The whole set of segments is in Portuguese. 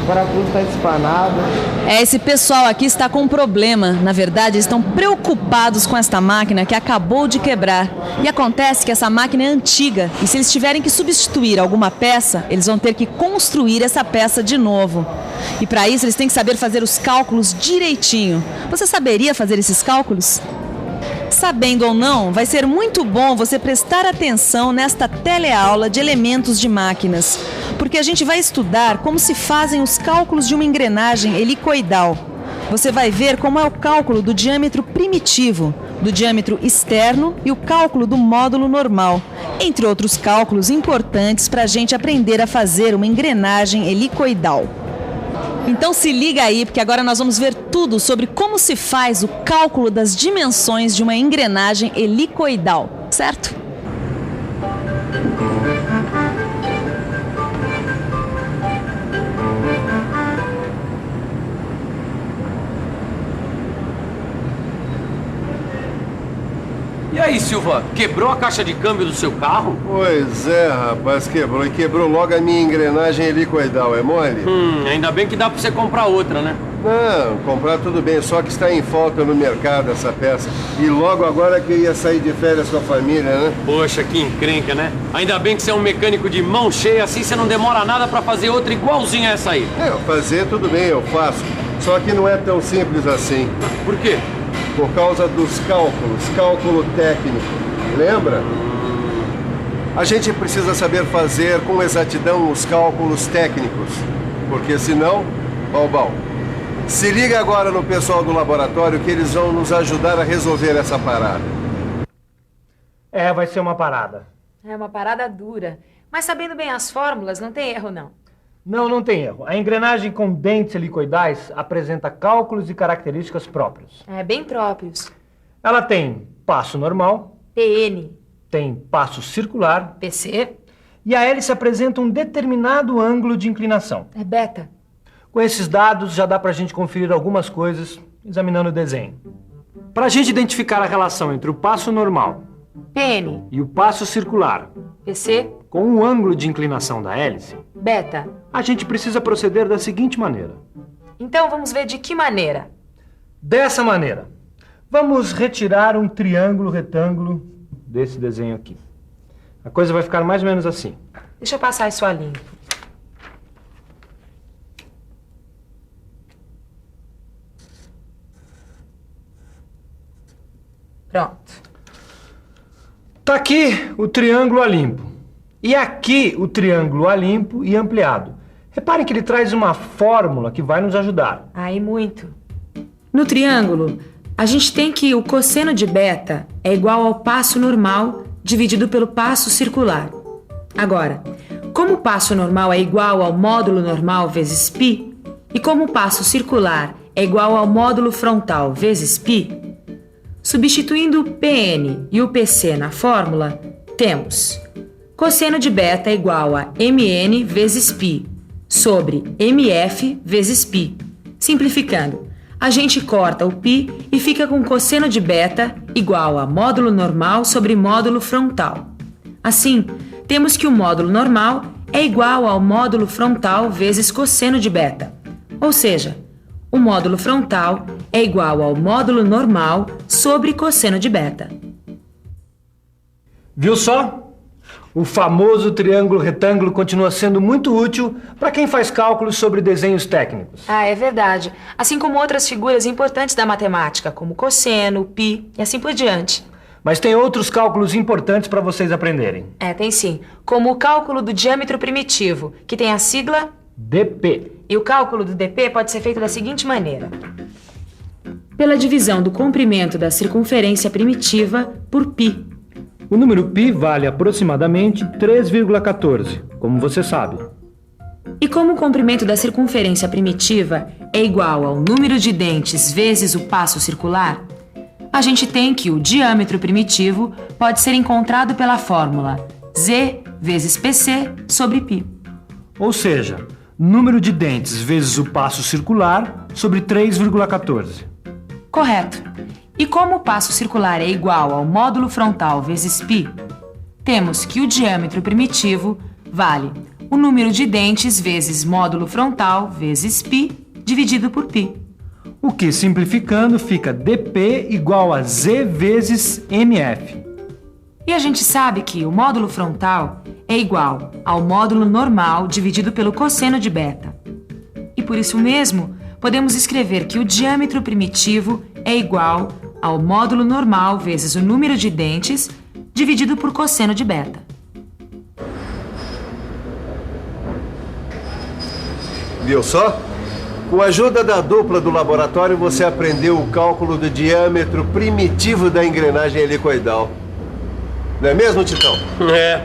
o parafuso está espanado. Esse pessoal aqui está com um problema. Na verdade, eles estão preocupados com esta máquina que acabou de quebrar. E acontece que essa máquina é antiga e se eles tiverem que substituir alguma peça, eles vão ter que construir essa peça de novo. E para isso eles têm que saber fazer os cálculos direitinho. Você saberia fazer esses cálculos? Sabendo ou não, vai ser muito bom você prestar atenção nesta teleaula de elementos de máquinas, porque a gente vai estudar como se fazem os cálculos de uma engrenagem helicoidal. Você vai ver como é o cálculo do diâmetro primitivo, do diâmetro externo e o cálculo do módulo normal, entre outros cálculos importantes para a gente aprender a fazer uma engrenagem helicoidal. Então se liga aí, porque agora nós vamos ver tudo sobre como se faz o cálculo das dimensões de uma engrenagem helicoidal, certo? E aí, Silva, quebrou a caixa de câmbio do seu carro? Pois é, rapaz, quebrou. E quebrou logo a minha engrenagem helicoidal, é mole? Ainda bem que dá pra você comprar outra, né? Não, comprar tudo bem, só que está em falta no mercado essa peça. E logo agora que eu ia sair de férias com a família, né? Poxa, que encrenca, né? Ainda bem que você é um mecânico de mão cheia, assim você não demora nada pra fazer outra igualzinha a essa aí. Fazer tudo bem, eu faço. Só que não é tão simples assim. Por quê? Por causa dos cálculos, cálculo técnico. Lembra? A gente precisa saber fazer com exatidão os cálculos técnicos. Porque senão, balbal. Se liga agora no pessoal do laboratório que eles vão nos ajudar a resolver essa parada. Vai ser uma parada. É uma parada dura. Mas sabendo bem as fórmulas, não tem erro, não. Não tem erro. A engrenagem com dentes helicoidais apresenta cálculos e características próprios. Bem próprios. Ela tem passo normal, PN, tem passo circular, PC, e a hélice apresenta um determinado ângulo de inclinação. beta. Com esses dados já dá pra gente conferir algumas coisas examinando o desenho. Pra gente identificar a relação entre o passo normal PN, e o passo circular PC, com o ângulo de inclinação da hélice, beta. a gente precisa proceder da seguinte maneira. Então vamos ver de que maneira. Dessa maneira. Vamos retirar um triângulo retângulo desse desenho aqui. A coisa vai ficar mais ou menos assim. Deixa eu passar isso a limpo. Pronto. Tá aqui o triângulo a limpo. E aqui o triângulo a limpo e ampliado. Reparem que ele traz uma fórmula que vai nos ajudar. Aí muito. No triângulo, a gente tem que o cosseno de beta é igual ao passo normal dividido pelo passo circular. Agora, como o passo normal é igual ao módulo normal vezes π, e como o passo circular é igual ao módulo frontal vezes π, substituindo o PN e o PC na fórmula, temos cosseno de beta é igual a MN vezes π sobre MF vezes π. Simplificando, a gente corta o π e fica com cosseno de beta igual a módulo normal sobre módulo frontal. Assim, temos que o módulo normal é igual ao módulo frontal vezes cosseno de beta. Ou seja, o módulo frontal é igual ao módulo normal sobre cosseno de beta. Viu só? O famoso triângulo retângulo continua sendo muito útil para quem faz cálculos sobre desenhos técnicos. É verdade. Assim como outras figuras importantes da matemática, como cosseno, π e assim por diante. Mas tem outros cálculos importantes para vocês aprenderem. Tem sim. Como o cálculo do diâmetro primitivo, que tem a sigla dp. E o cálculo do dp pode ser feito da seguinte maneira. Pela divisão do comprimento da circunferência primitiva por π. O número π vale aproximadamente 3,14, como você sabe. E como o comprimento da circunferência primitiva é igual ao número de dentes vezes o passo circular, a gente tem que o diâmetro primitivo pode ser encontrado pela fórmula z vezes pc sobre π. Ou seja, número de dentes vezes o passo circular sobre 3,14. Correto. E como o passo circular é igual ao módulo frontal vezes π, temos que o diâmetro primitivo vale o número de dentes vezes módulo frontal vezes π dividido por π. O que, simplificando, fica dp igual a z vezes mf. E a gente sabe que o módulo frontal é igual ao módulo normal dividido pelo cosseno de beta. E por isso mesmo, podemos escrever que o diâmetro primitivo é igual ao módulo normal vezes o número de dentes dividido por cosseno de beta. Viu só? Com a ajuda da dupla do laboratório, você aprendeu o cálculo do diâmetro primitivo da engrenagem helicoidal. Não é mesmo, Titão? É,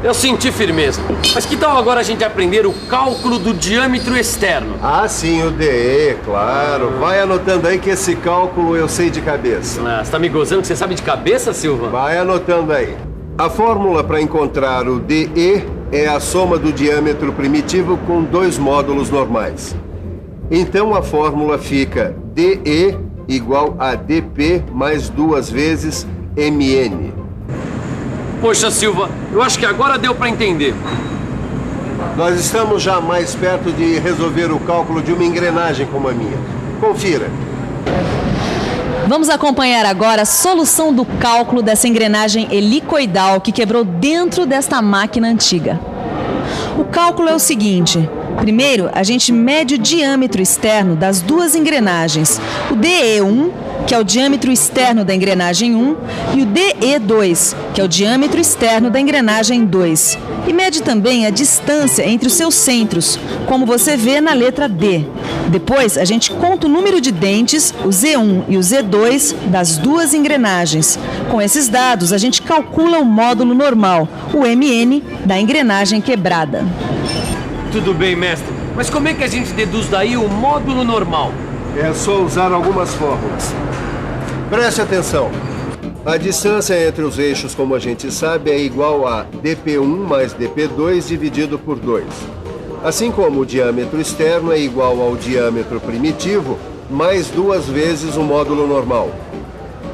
eu senti firmeza. Mas que tal agora a gente aprender o cálculo do diâmetro externo? Ah, sim, o DE, claro. Vai anotando aí que esse cálculo eu sei de cabeça. Ah, você tá me gozando que você sabe de cabeça, Silva? Vai anotando aí. A fórmula para encontrar o DE é a soma do diâmetro primitivo com 2 módulos normais. Então a fórmula fica DE igual a DP mais 2 vezes MN. Poxa, Silva, eu acho que agora deu para entender. Nós estamos já mais perto de resolver o cálculo de uma engrenagem como a minha. Confira. Vamos acompanhar agora a solução do cálculo dessa engrenagem helicoidal que quebrou dentro desta máquina antiga. O cálculo é o seguinte: primeiro, a gente mede o diâmetro externo das 2 engrenagens, o DE1, que é o diâmetro externo da engrenagem 1, e o DE2, que é o diâmetro externo da engrenagem 2. E mede também a distância entre os seus centros, como você vê na letra D. Depois, a gente conta o número de dentes, o Z1 e o Z2, das 2 engrenagens. Com esses dados, a gente calcula o módulo normal, o MN, da engrenagem quebrada. Tudo bem, mestre. Mas como é que a gente deduz daí o módulo normal? É só usar algumas fórmulas. Preste atenção. A distância entre os eixos, como a gente sabe, é igual a dp1 mais dp2 dividido por 2. Assim como o diâmetro externo é igual ao diâmetro primitivo mais 2 vezes o módulo normal.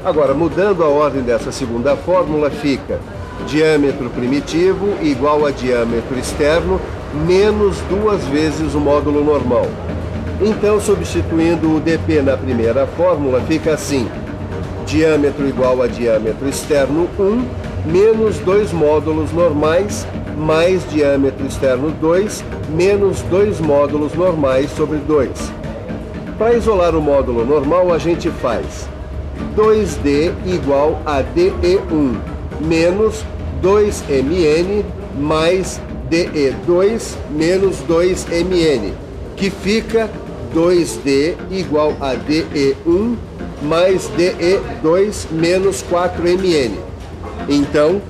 Agora, mudando a ordem dessa segunda fórmula, fica diâmetro primitivo igual a diâmetro externo menos 2 vezes o módulo normal. Então, substituindo o dp na primeira fórmula, fica assim: diâmetro igual a diâmetro externo 1 menos 2 módulos normais mais diâmetro externo 2 menos 2 módulos normais sobre 2. Para isolar o módulo normal, a gente faz 2D igual a DE1 menos 2MN mais DE2 menos 2MN, que fica 2D igual a DE1 mais DE2 menos 4MN. Então,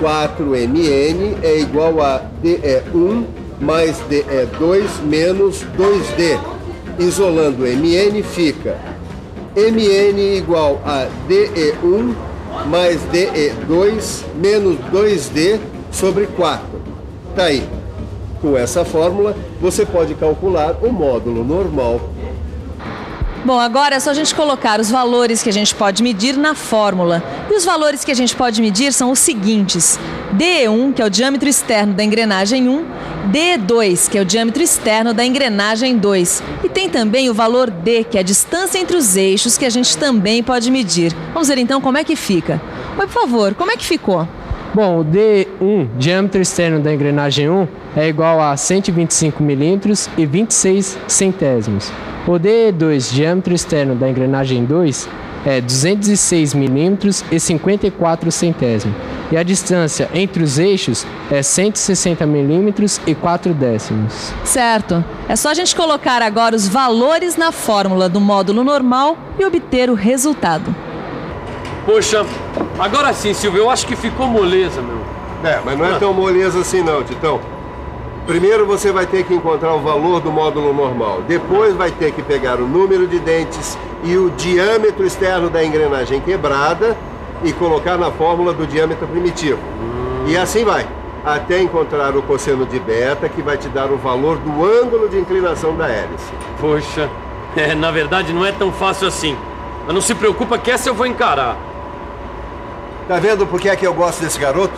4MN é igual a DE1 mais DE2 menos 2D. Isolando MN fica MN igual a DE1 mais DE2 menos 2D sobre 4. Tá aí. Com essa fórmula, você pode calcular o módulo normal. Bom, agora é só a gente colocar os valores que a gente pode medir na fórmula. E os valores que a gente pode medir são os seguintes: DE1, que é o diâmetro externo da engrenagem 1, DE2, que é o diâmetro externo da engrenagem 2. E tem também o valor D, que é a distância entre os eixos, que a gente também pode medir. Vamos ver então como é que fica. Mas, por favor, como é que ficou? Bom, o D1, diâmetro externo da engrenagem 1, é igual a 125 milímetros e 26 centésimos. O DE2, diâmetro externo da engrenagem 2, é 206 milímetros e 54 centésimos. E a distância entre os eixos é 160 milímetros e 4 décimos. Certo. É só a gente colocar agora os valores na fórmula do módulo normal e obter o resultado. Poxa, agora sim, Silvio, eu acho que ficou moleza, meu. Mas não é tão moleza assim não, Titão. Primeiro você vai ter que encontrar o valor do módulo normal. Depois vai ter que pegar o número de dentes e o diâmetro externo da engrenagem quebrada e colocar na fórmula do diâmetro primitivo. E assim vai, até encontrar o cosseno de beta, que vai te dar o valor do ângulo de inclinação da hélice. Poxa, na verdade não é tão fácil assim. Mas não se preocupa que essa eu vou encarar. Tá vendo por que é que eu gosto desse garoto?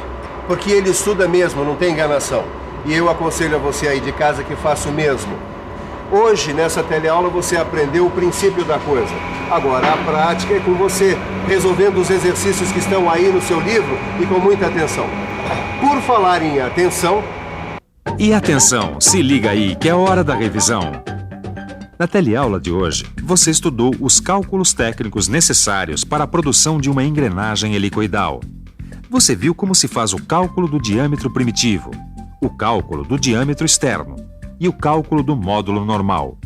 Porque ele estuda mesmo, não tem enganação. E eu aconselho a você aí de casa que faça o mesmo. Hoje, nessa teleaula, você aprendeu o princípio da coisa. Agora, a prática é com você, resolvendo os exercícios que estão aí no seu livro e com muita atenção. Por falar em atenção... E atenção, se liga aí que é hora da revisão. Na teleaula de hoje, você estudou os cálculos técnicos necessários para a produção de uma engrenagem helicoidal. Você viu como se faz o cálculo do diâmetro primitivo, o cálculo do diâmetro externo e o cálculo do módulo normal.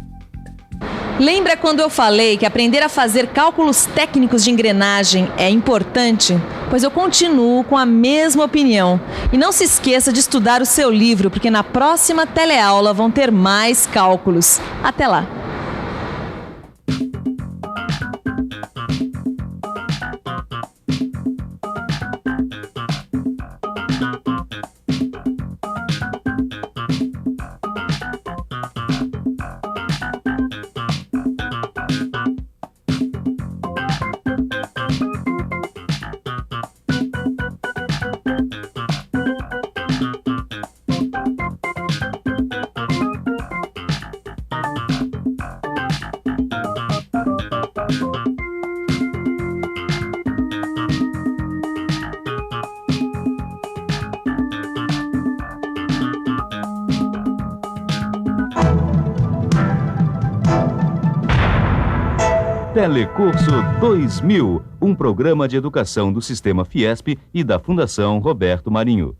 Lembra quando eu falei que aprender a fazer cálculos técnicos de engrenagem é importante? Pois eu continuo com a mesma opinião. E não se esqueça de estudar o seu livro, porque na próxima teleaula vão ter mais cálculos. Até lá! Telecurso 2000, um programa de educação do Sistema Fiesp e da Fundação Roberto Marinho.